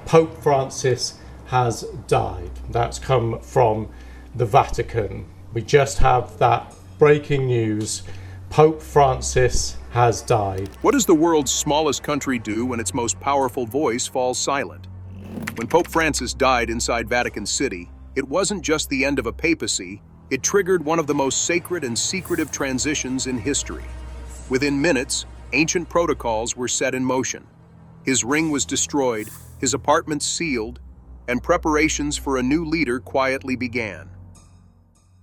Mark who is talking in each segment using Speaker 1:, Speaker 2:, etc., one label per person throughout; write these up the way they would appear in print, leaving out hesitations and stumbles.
Speaker 1: Pope Francis has died. That's come from the Vatican. We just have that breaking news. Pope Francis has died.
Speaker 2: What does the world's smallest country do when its most powerful voice falls silent? When Pope Francis died inside Vatican City, it wasn't just the end of a papacy, it triggered one of the most sacred and secretive transitions in history. Within minutes, ancient protocols were set in motion. His ring was destroyed, his apartments sealed, and preparations for a new leader quietly began.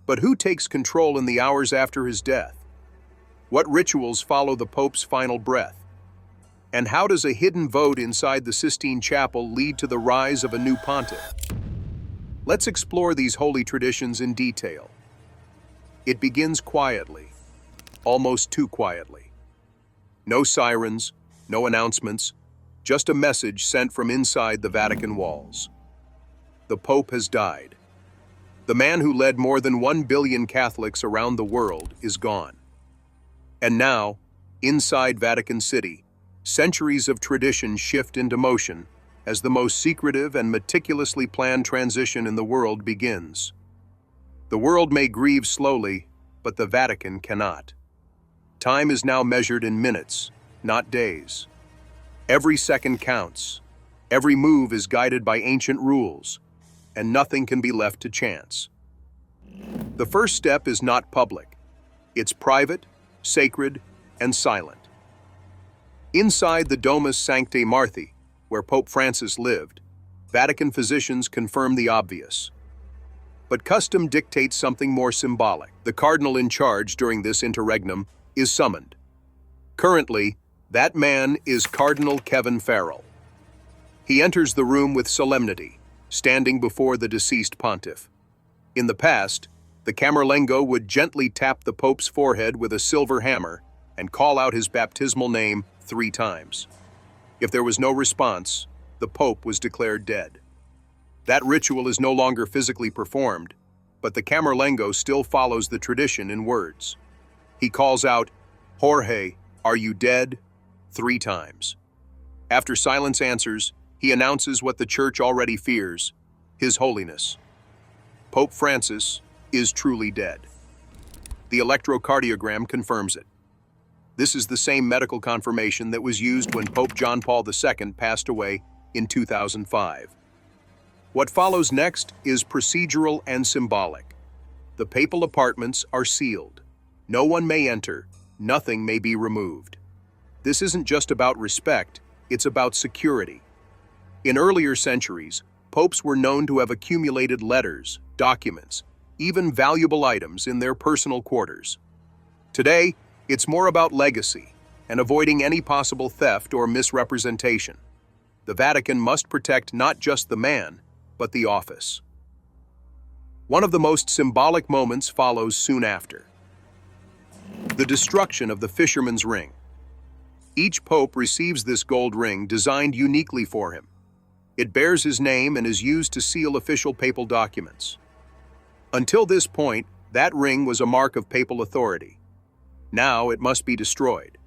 Speaker 2: But who takes control in the hours after his death? What rituals follow the Pope's final breath? And how does a hidden vote inside the Sistine Chapel lead to the rise of a new pontiff? Let's explore these holy traditions in detail. It begins quietly, almost too quietly. No sirens, no announcements, just a message sent from inside the Vatican walls. The Pope has died. The man who led more than 1 billion Catholics around the world is gone. And now, inside Vatican City, centuries of tradition shift into motion as the most secretive and meticulously planned transition in the world begins. The world may grieve slowly, but the Vatican cannot. Time is now measured in minutes, not days. Every second counts. Every move is guided by ancient rules, and nothing can be left to chance. The first step is not public. It's private, sacred, and silent. Inside the Domus Sanctae Marthi, where Pope Francis lived, Vatican physicians confirm the obvious. But custom dictates something more symbolic. The cardinal in charge during this interregnum is summoned. Currently, that man is Cardinal Kevin Farrell. He enters the room with solemnity, standing before the deceased pontiff. In the past, the Camerlengo would gently tap the Pope's forehead with a silver hammer and call out his baptismal name 3 times. If there was no response, the Pope was declared dead. That ritual is no longer physically performed, but the Camerlengo still follows the tradition in words. He calls out, "Jorge, are you dead?" 3 times. After silence answers, he announces what the Church already fears, His Holiness. Pope Francis is truly dead. The electrocardiogram confirms it. This is the same medical confirmation that was used when Pope John Paul II passed away in 2005. What follows next is procedural and symbolic. The papal apartments are sealed. No one may enter, nothing may be removed. This isn't just about respect, it's about security. In earlier centuries, popes were known to have accumulated letters, documents, even valuable items in their personal quarters. Today, it's more about legacy and avoiding any possible theft or misrepresentation. The Vatican must protect not just the man, but the office. One of the most symbolic moments follows soon after. The destruction of the fisherman's ring. Each pope receives this gold ring designed uniquely for him. It bears his name and is used to seal official papal documents. Until this point, that ring was a mark of papal authority. Now it must be destroyed.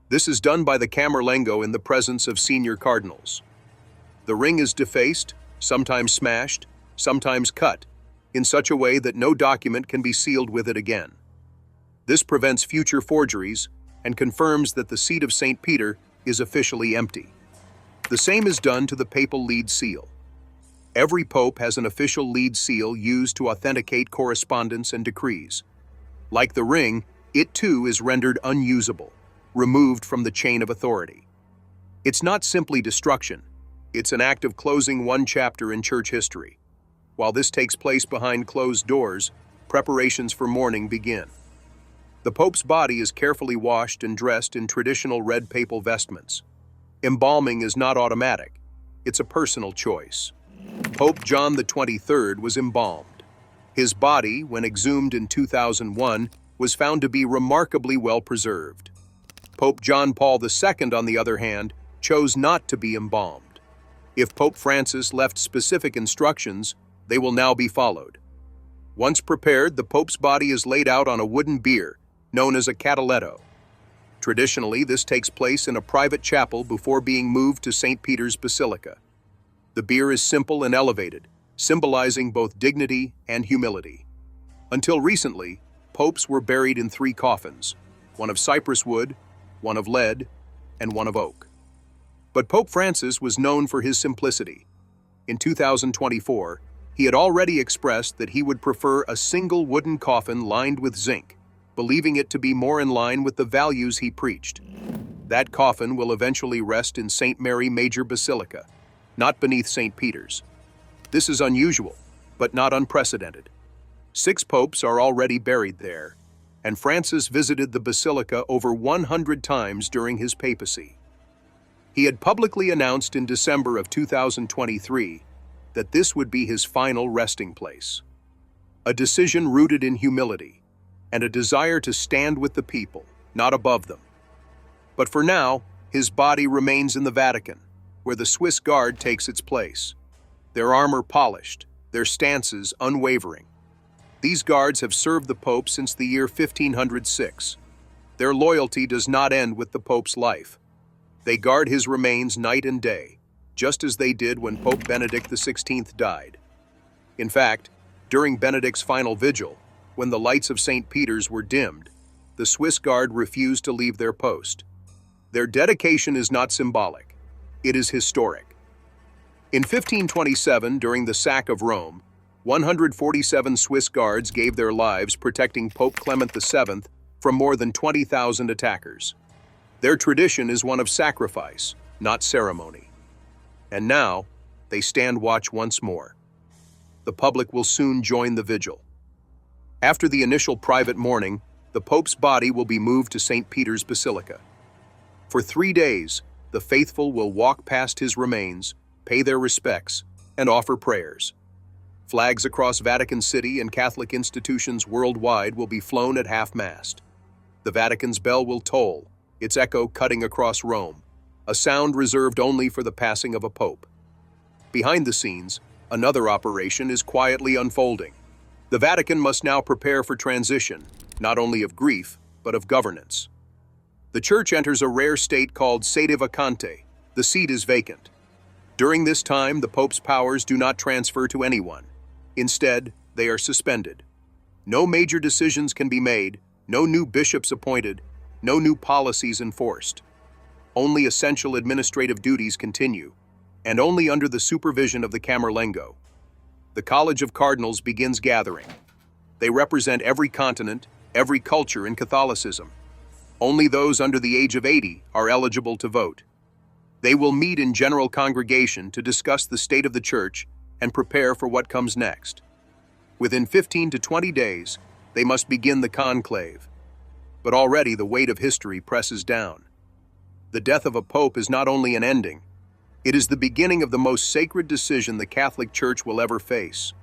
Speaker 2: This is done by the Camerlengo in the presence of senior cardinals. The ring is defaced, sometimes smashed, sometimes cut, in such a way that no document can be sealed with it again. This prevents future forgeries and confirms that the seat of St. Peter is officially empty. The same is done to the papal lead seal. Every pope has an official lead seal used to authenticate correspondence and decrees. Like the ring, it too is rendered unusable, removed from the chain of authority. It's not simply destruction, it's an act of closing one chapter in church history. While this takes place behind closed doors, preparations for mourning begin. The Pope's body is carefully washed and dressed in traditional red papal vestments. Embalming is not automatic, it's a personal choice. Pope John XXIII was embalmed. His body, when exhumed in 2001, was found to be remarkably well preserved. Pope John Paul II, on the other hand, chose not to be embalmed. If Pope Francis left specific instructions, they will now be followed. Once prepared, the Pope's body is laid out on a wooden bier, known as a cataletto. Traditionally, this takes place in a private chapel before being moved to St. Peter's Basilica. The bier is simple and elevated, symbolizing both dignity and humility. Until recently, popes were buried in 3 coffins, one of cypress wood, one of lead, and one of oak. But Pope Francis was known for his simplicity. In 2024, he had already expressed that he would prefer a single wooden coffin lined with zinc, believing it to be more in line with the values he preached. That coffin will eventually rest in St. Mary Major Basilica, not beneath St. Peter's. This is unusual, but not unprecedented. 6 popes are already buried there, and Francis visited the basilica over 100 times during his papacy. He had publicly announced in December of 2023 that this would be his final resting place. A decision rooted in humility and a desire to stand with the people, not above them. But for now, his body remains in the Vatican, where the Swiss Guard takes its place. Their armor polished, their stances unwavering. These guards have served the Pope since the year 1506. Their loyalty does not end with the Pope's life. They guard his remains night and day, just as they did when Pope Benedict XVI died. In fact, during Benedict's final vigil, when the lights of St. Peter's were dimmed, the Swiss Guard refused to leave their post. Their dedication is not symbolic, it is historic. In 1527, during the sack of Rome, 147 Swiss Guards gave their lives protecting Pope Clement VII from more than 20,000 attackers. Their tradition is one of sacrifice, not ceremony. And now, they stand watch once more. The public will soon join the vigil. After the initial private mourning, the Pope's body will be moved to St. Peter's Basilica. For 3 days, the faithful will walk past his remains, pay their respects, and offer prayers. Flags across Vatican City and Catholic institutions worldwide will be flown at half-mast. The Vatican's bell will toll, its echo cutting across Rome, a sound reserved only for the passing of a pope. Behind the scenes, another operation is quietly unfolding. The Vatican must now prepare for transition, not only of grief, but of governance. The Church enters a rare state called Sede Vacante. The seat is vacant. During this time, the Pope's powers do not transfer to anyone. Instead, they are suspended. No major decisions can be made, no new bishops appointed, no new policies enforced. Only essential administrative duties continue, and only under the supervision of the Camerlengo. The College of Cardinals begins gathering. They represent every continent, every culture in Catholicism. Only those under the age of 80 are eligible to vote. They will meet in general congregation to discuss the state of the Church and prepare for what comes next. Within 15 to 20 days, they must begin the conclave. But already the weight of history presses down. The death of a pope is not only an ending, it is the beginning of the most sacred decision the Catholic Church will ever face.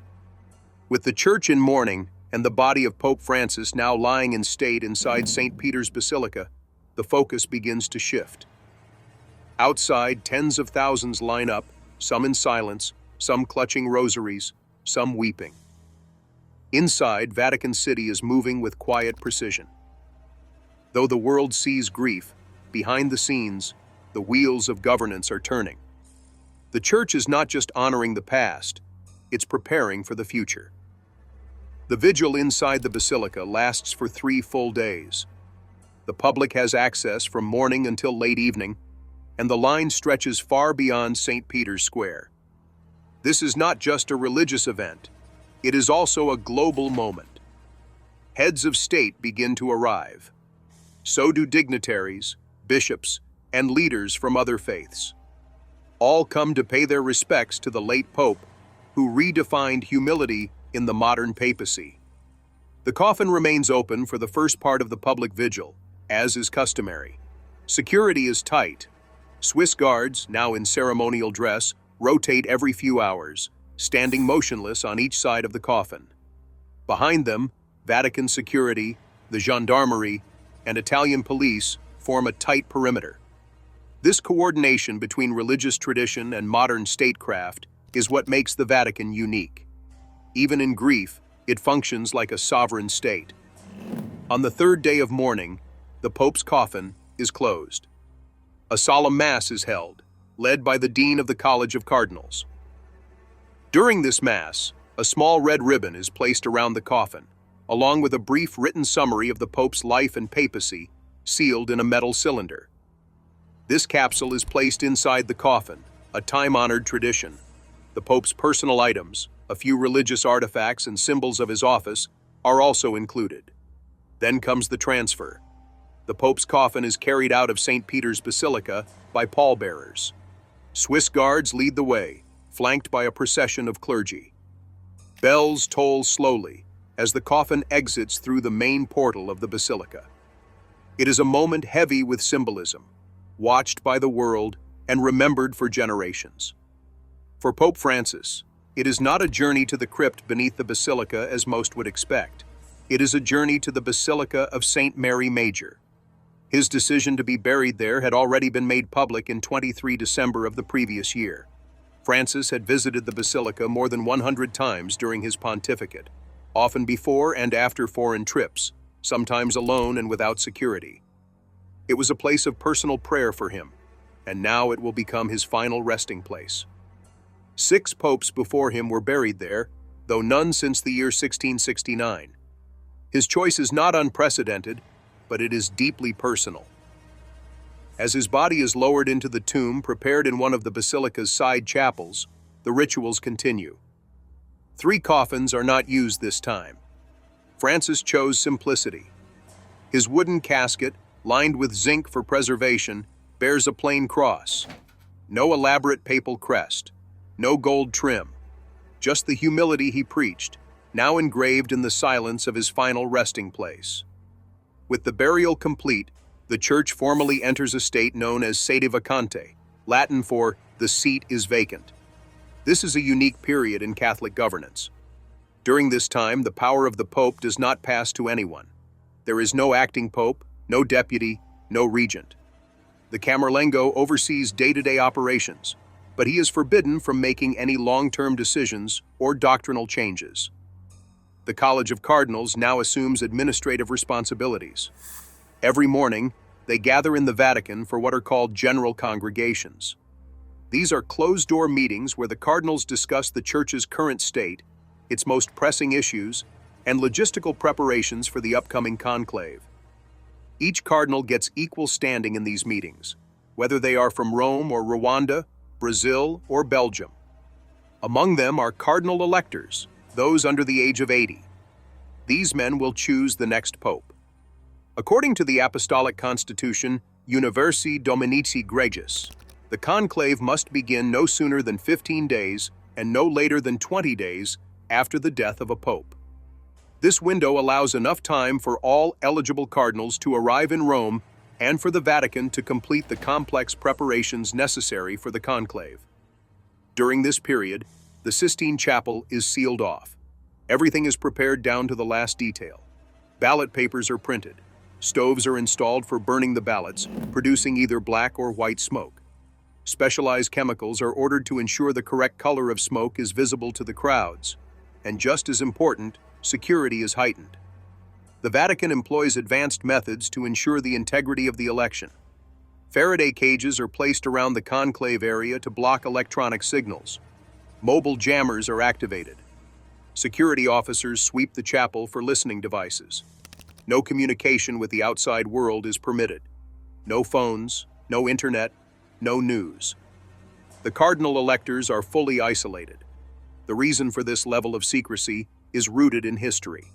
Speaker 2: With the Church in mourning and the body of Pope Francis now lying in state inside St. Peter's Basilica, the focus begins to shift. Outside, tens of thousands line up, some in silence, some clutching rosaries, some weeping. Inside, Vatican City is moving with quiet precision. Though the world sees grief, behind the scenes, the wheels of governance are turning. The Church is not just honoring the past, it's preparing for the future. The vigil inside the Basilica lasts for 3 full days. The public has access from morning until late evening, and the line stretches far beyond St. Peter's Square. This is not just a religious event, it is also a global moment. Heads of state begin to arrive. So do dignitaries, bishops, and leaders from other faiths. All come to pay their respects to the late Pope, who redefined humility in the modern papacy. The coffin remains open for the first part of the public vigil, as is customary. Security is tight. Swiss guards, now in ceremonial dress, rotate every few hours, standing motionless on each side of the coffin. Behind them, Vatican security, the gendarmerie, and Italian police form a tight perimeter. This coordination between religious tradition and modern statecraft is what makes the Vatican unique. Even in grief, it functions like a sovereign state. On the 3rd day of mourning, the Pope's coffin is closed. A solemn mass is held, led by the Dean of the College of Cardinals. During this Mass, a small red ribbon is placed around the coffin, along with a brief written summary of the Pope's life and papacy, sealed in a metal cylinder. This capsule is placed inside the coffin, a time-honored tradition. The Pope's personal items, a few religious artifacts and symbols of his office, are also included. Then comes the transfer. The Pope's coffin is carried out of St. Peter's Basilica by pallbearers. Swiss guards lead the way, flanked by a procession of clergy. Bells toll slowly as the coffin exits through the main portal of the basilica. It is a moment heavy with symbolism, watched by the world and remembered for generations. For Pope Francis, it is not a journey to the crypt beneath the basilica as most would expect. It is a journey to the Basilica of St. Mary Major. His decision to be buried there had already been made public in 23 December of the previous year. Francis had visited the basilica more than 100 times during his pontificate, often before and after foreign trips, sometimes alone and without security. It was a place of personal prayer for him, and now it will become his final resting place. 6 popes before him were buried there, though none since the year 1669. His choice is not unprecedented, but it is deeply personal. As his body is lowered into the tomb prepared in one of the basilica's side chapels, the rituals continue. 3 coffins are not used this time. Francis chose simplicity. His wooden casket, lined with zinc for preservation, bears a plain cross. No elaborate papal crest, no gold trim, just the humility he preached, now engraved in the silence of his final resting place. With the burial complete, the church formally enters a state known as Sede Vacante, Latin for "the seat is vacant." This is a unique period in Catholic governance. During this time, the power of the Pope does not pass to anyone. There is no acting Pope, no deputy, no regent. The Camerlengo oversees day-to-day operations, but he is forbidden from making any long-term decisions or doctrinal changes. The College of Cardinals now assumes administrative responsibilities. Every morning, they gather in the Vatican for what are called general congregations. These are closed-door meetings where the cardinals discuss the Church's current state, its most pressing issues, and logistical preparations for the upcoming conclave. Each cardinal gets equal standing in these meetings, whether they are from Rome or Rwanda, Brazil, or Belgium. Among them are cardinal electors, those under the age of 80. These men will choose the next pope. According to the Apostolic Constitution Universi Dominici Gregis, the conclave must begin no sooner than 15 days and no later than 20 days after the death of a pope. This window allows enough time for all eligible cardinals to arrive in Rome and for the Vatican to complete the complex preparations necessary for the conclave. During this period, the Sistine Chapel is sealed off. Everything is prepared down to the last detail. Ballot papers are printed. Stoves are installed for burning the ballots, producing either black or white smoke. Specialized chemicals are ordered to ensure the correct color of smoke is visible to the crowds. And just as important, security is heightened. The Vatican employs advanced methods to ensure the integrity of the election. Faraday cages are placed around the conclave area to block electronic signals. Mobile jammers are activated. Security officers sweep the chapel for listening devices. No communication with the outside world is permitted. No phones, no internet, no news. The cardinal electors are fully isolated. The reason for this level of secrecy is rooted in history.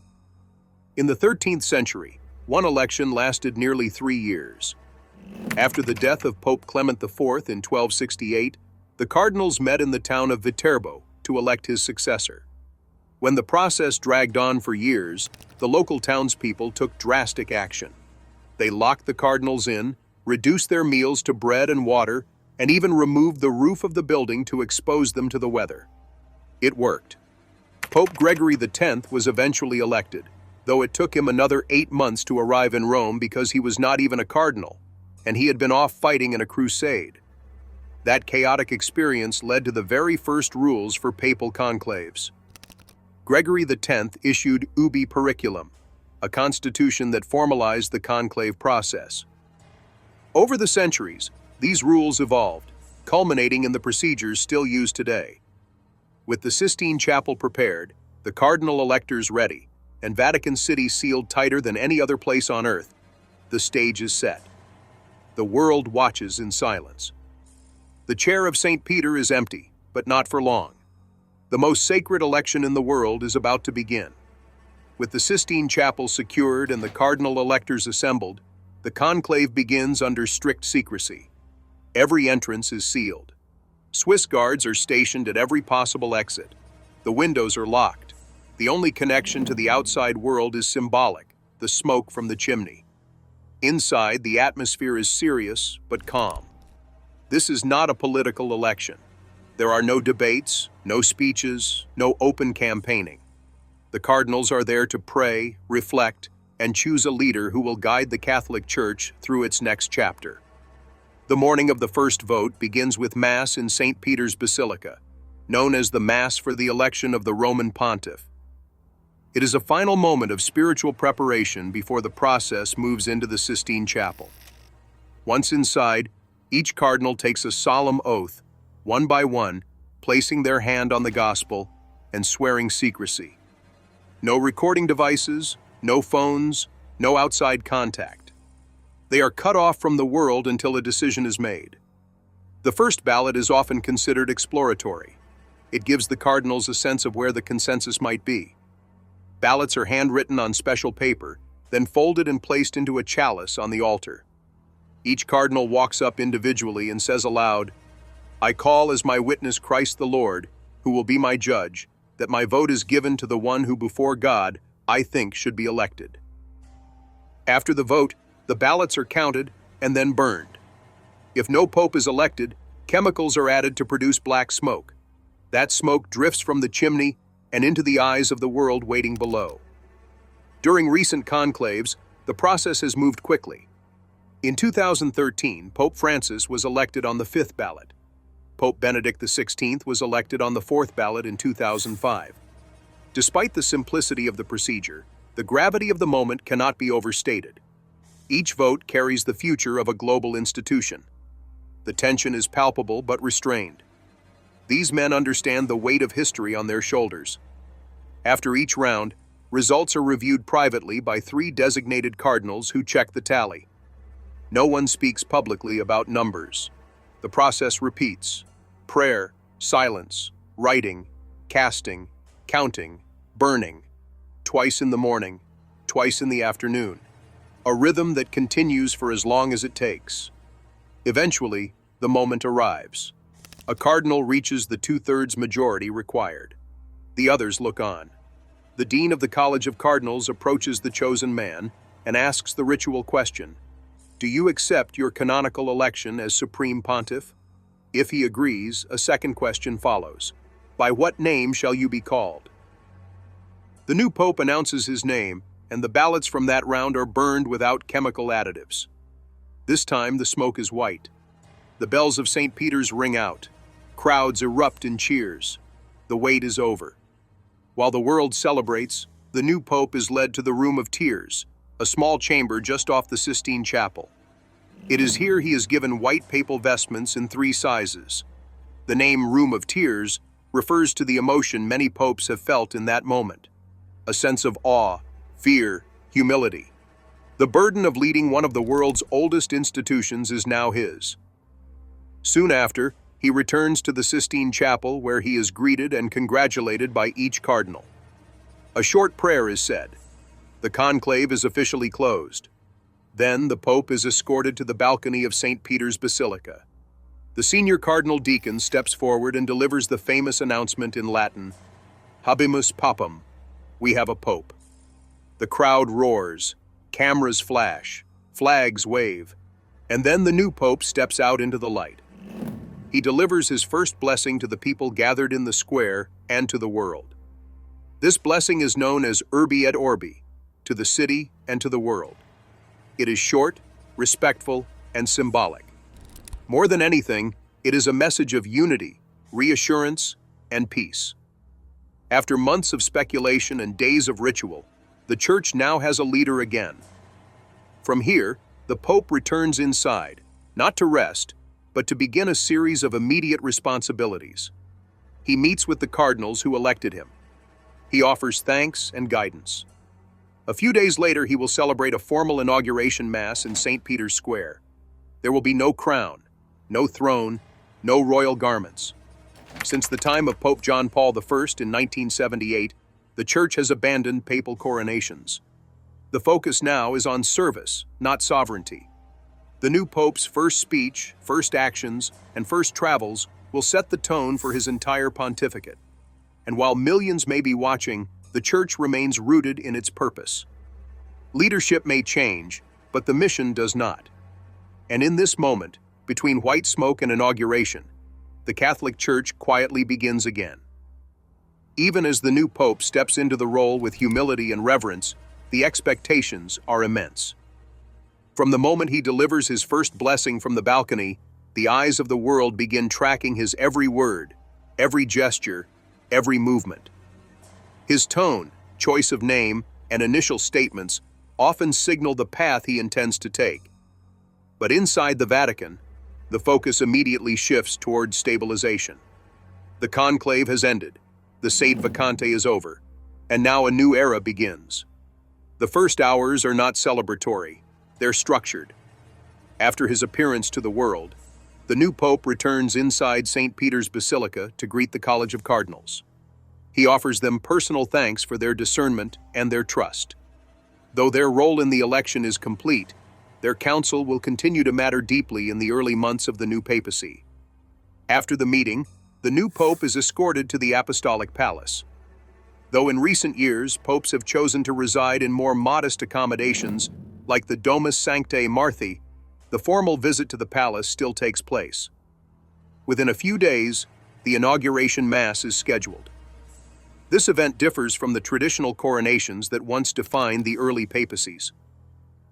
Speaker 2: In the 13th century, one election lasted nearly 3 years. After the death of Pope Clement IV in 1268, the cardinals met in the town of Viterbo to elect his successor. When the process dragged on for years, the local townspeople took drastic action. They locked the cardinals in, reduced their meals to bread and water, and even removed the roof of the building to expose them to the weather. It worked. Pope Gregory X was eventually elected, though it took him another 8 months to arrive in Rome because he was not even a cardinal, and he had been off fighting in a crusade. That chaotic experience led to the very first rules for papal conclaves. Gregory X issued Ubi Periculum, a constitution that formalized the conclave process. Over the centuries, these rules evolved, culminating in the procedures still used today. With the Sistine Chapel prepared, the cardinal electors ready, and Vatican City sealed tighter than any other place on earth, the stage is set. The world watches in silence. The chair of St. Peter is empty, but not for long. The most sacred election in the world is about to begin. With the Sistine Chapel secured and the cardinal electors assembled, the conclave begins under strict secrecy. Every entrance is sealed. Swiss guards are stationed at every possible exit. The windows are locked. The only connection to the outside world is symbolic, the smoke from the chimney. Inside, the atmosphere is serious but calm. This is not a political election. There are no debates, no speeches, no open campaigning. The cardinals are there to pray, reflect, and choose a leader who will guide the Catholic Church through its next chapter. The morning of the first vote begins with Mass in St. Peter's Basilica, known as the Mass for the election of the Roman pontiff. It is a final moment of spiritual preparation before the process moves into the Sistine Chapel. Once inside, each cardinal takes a solemn oath, one by one, placing their hand on the gospel and swearing secrecy. No recording devices, no phones, no outside contact. They are cut off from the world until a decision is made. The first ballot is often considered exploratory. It gives the cardinals a sense of where the consensus might be. Ballots are handwritten on special paper, then folded and placed into a chalice on the altar. Each cardinal walks up individually and says aloud, "I call as my witness Christ the Lord, who will be my judge, that my vote is given to the one who before God I think should be elected." After the vote, the ballots are counted and then burned. If no pope is elected, chemicals are added to produce black smoke. That smoke drifts from the chimney and into the eyes of the world waiting below. During recent conclaves, the process has moved quickly. In 2013, Pope Francis was elected on the 5th ballot. Pope Benedict XVI was elected on the 4th ballot in 2005. Despite the simplicity of the procedure, the gravity of the moment cannot be overstated. Each vote carries the future of a global institution. The tension is palpable but restrained. These men understand the weight of history on their shoulders. After each round, results are reviewed privately by 3 designated cardinals who check the tally. No one speaks publicly about numbers. The process repeats: prayer, silence, writing, casting, counting, burning, twice in the morning, twice in the afternoon. A rhythm that continues for as long as it takes. Eventually, the moment arrives. A cardinal reaches the 2/3 majority required. The others look on. The dean of the College of Cardinals approaches the chosen man and asks the ritual question: "Do you accept your canonical election as Supreme Pontiff?" If he agrees, a second question follows: "By what name shall you be called?" The new pope announces his name, and the ballots from that round are burned without chemical additives. This time the smoke is white. The bells of St. Peter's ring out. Crowds erupt in cheers. The wait is over. While the world celebrates, the new pope is led to the Room of Tears, a small chamber just off the Sistine Chapel. It is here he is given white papal vestments in 3 sizes. The name Room of Tears refers to the emotion many popes have felt in that moment: a sense of awe, fear, humility. The burden of leading one of the world's oldest institutions is now his. Soon after, he returns to the Sistine Chapel, where he is greeted and congratulated by each cardinal. A short prayer is said. The conclave is officially closed. Then the Pope is escorted to the balcony of St. Peter's Basilica. The senior cardinal deacon steps forward and delivers the famous announcement in Latin: "Habemus papam," we have a pope. The crowd roars, cameras flash, flags wave, and then the new pope steps out into the light. He delivers his first blessing to the people gathered in the square and to the world. This blessing is known as Urbi et Orbi, to the city and to the world. It is short, respectful, and symbolic. More than anything, it is a message of unity, reassurance, and peace. After months of speculation and days of ritual, the Church now has a leader again. From here, the Pope returns inside, not to rest, but to begin a series of immediate responsibilities. He meets with the cardinals who elected him. He offers thanks and guidance. A few days later, he will celebrate a formal inauguration mass in St. Peter's Square. There will be no crown, no throne, no royal garments. Since the time of Pope John Paul I in 1978, the Church has abandoned papal coronations. The focus now is on service, not sovereignty. The new Pope's first speech, first actions, and first travels will set the tone for his entire pontificate. And while millions may be watching, the Church remains rooted in its purpose. Leadership may change, but the mission does not. And in this moment, between white smoke and inauguration, the Catholic Church quietly begins again. Even as the new Pope steps into the role with humility and reverence, the expectations are immense. From the moment he delivers his first blessing from the balcony, the eyes of the world begin tracking his every word, every gesture, every movement. His tone, choice of name, and initial statements often signal the path he intends to take. But inside the Vatican, the focus immediately shifts toward stabilization. The conclave has ended, the Sede Vacante is over, and now a new era begins. The first hours are not celebratory, they're structured. After his appearance to the world, the new Pope returns inside St. Peter's Basilica to greet the College of Cardinals. He offers them personal thanks for their discernment and their trust. Though their role in the election is complete, their counsel will continue to matter deeply in the early months of the new papacy. After the meeting, the new Pope is escorted to the Apostolic Palace. Though in recent years, popes have chosen to reside in more modest accommodations, like the Domus Sanctae Marthi, the formal visit to the palace still takes place. Within a few days, the inauguration mass is scheduled. This event differs from the traditional coronations that once defined the early papacies.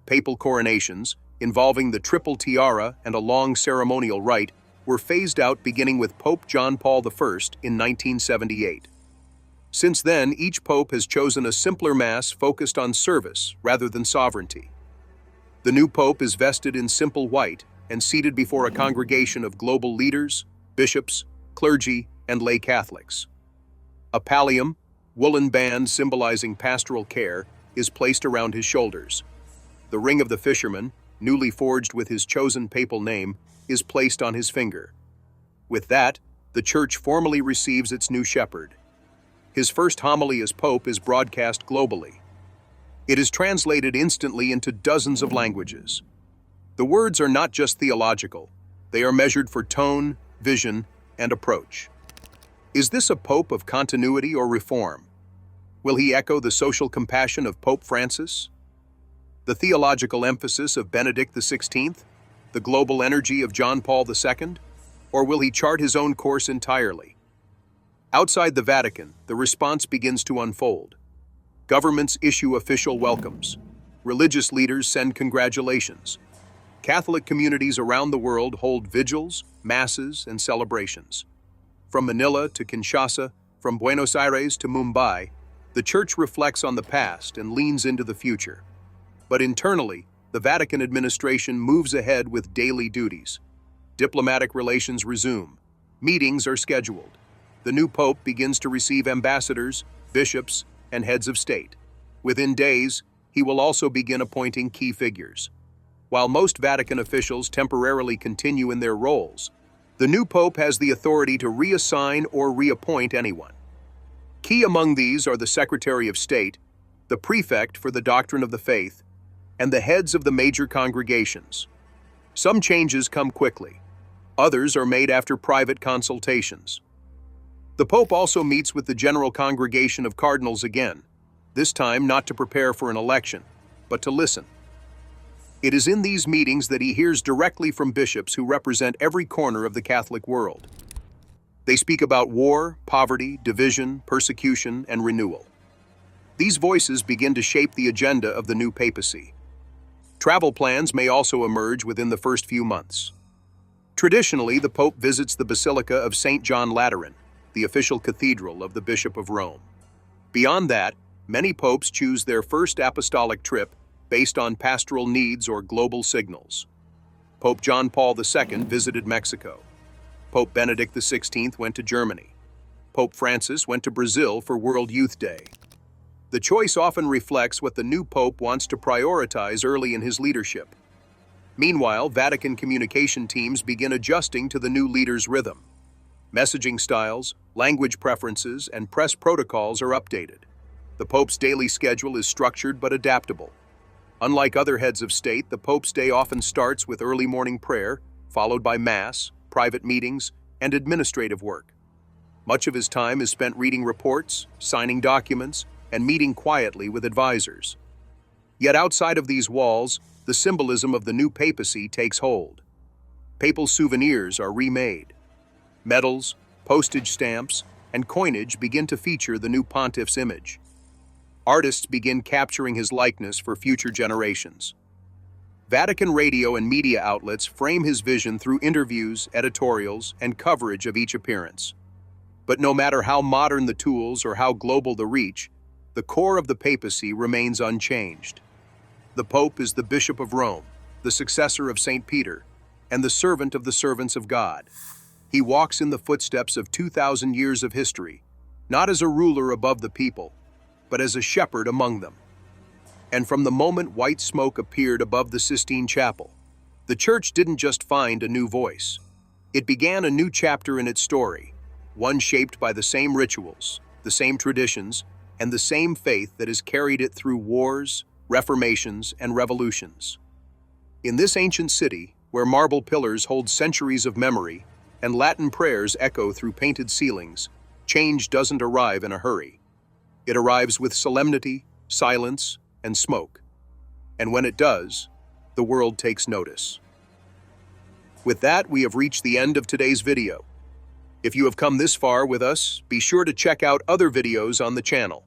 Speaker 2: Papal coronations, involving the triple tiara and a long ceremonial rite, were phased out beginning with Pope John Paul I in 1978. Since then, each pope has chosen a simpler mass focused on service rather than sovereignty. The new pope is vested in simple white and seated before a congregation of global leaders, bishops, clergy, and lay Catholics. A pallium, woolen band symbolizing pastoral care, is placed around his shoulders. The ring of the fisherman, newly forged with his chosen papal name, is placed on his finger. With that, the Church formally receives its new shepherd. His first homily as Pope is broadcast globally. It is translated instantly into dozens of languages. The words are not just theological, they are measured for tone, vision, and approach. Is this a Pope of continuity or reform? Will he echo the social compassion of Pope Francis? The theological emphasis of Benedict XVI? The global energy of John Paul II? Or will he chart his own course entirely? Outside the Vatican, the response begins to unfold. Governments issue official welcomes. Religious leaders send congratulations. Catholic communities around the world hold vigils, masses, and celebrations. From Manila to Kinshasa, from Buenos Aires to Mumbai, the Church reflects on the past and leans into the future. But internally, the Vatican administration moves ahead with daily duties. Diplomatic relations resume. Meetings are scheduled. The new Pope begins to receive ambassadors, bishops, and heads of state. Within days, he will also begin appointing key figures. While most Vatican officials temporarily continue in their roles, the new Pope has the authority to reassign or reappoint anyone. Key among these are the Secretary of State, the Prefect for the Doctrine of the Faith, and the heads of the major congregations. Some changes come quickly. Others are made after private consultations. The Pope also meets with the General Congregation of Cardinals again, this time not to prepare for an election, but to listen. It is in these meetings that he hears directly from bishops who represent every corner of the Catholic world. They speak about war, poverty, division, persecution, and renewal. These voices begin to shape the agenda of the new papacy. Travel plans may also emerge within the first few months. Traditionally, the Pope visits the Basilica of St. John Lateran, the official cathedral of the Bishop of Rome. Beyond that, many popes choose their first apostolic trip based on pastoral needs or global signals. Pope John Paul II visited Mexico. Pope Benedict XVI went to Germany. Pope Francis went to Brazil for World Youth Day. The choice often reflects what the new pope wants to prioritize early in his leadership. Meanwhile, Vatican communication teams begin adjusting to the new leader's rhythm. Messaging styles, language preferences, and press protocols are updated. The Pope's daily schedule is structured but adaptable. Unlike other heads of state, the Pope's day often starts with early morning prayer, followed by Mass, private meetings, and administrative work. Much of his time is spent reading reports, signing documents, and meeting quietly with advisors. Yet outside of these walls, the symbolism of the new papacy takes hold. Papal souvenirs are remade. Medals, postage stamps, and coinage begin to feature the new pontiff's image. Artists begin capturing his likeness for future generations. Vatican radio and media outlets frame his vision through interviews, editorials, and coverage of each appearance. But no matter how modern the tools or how global the reach, the core of the papacy remains unchanged. The Pope is the Bishop of Rome, the successor of St. Peter, and the servant of the servants of God. He walks in the footsteps of 2,000 years of history, not as a ruler above the people, but as a shepherd among them. And from the moment white smoke appeared above the Sistine Chapel, the Church didn't just find a new voice. It began a new chapter in its story, one shaped by the same rituals, the same traditions, and the same faith that has carried it through wars, reformations, and revolutions. In this ancient city, where marble pillars hold centuries of memory and Latin prayers echo through painted ceilings, change doesn't arrive in a hurry. It arrives with solemnity, silence, and smoke. And when it does, the world takes notice. With that, we have reached the end of today's video. If you have come this far with us, be sure to check out other videos on the channel.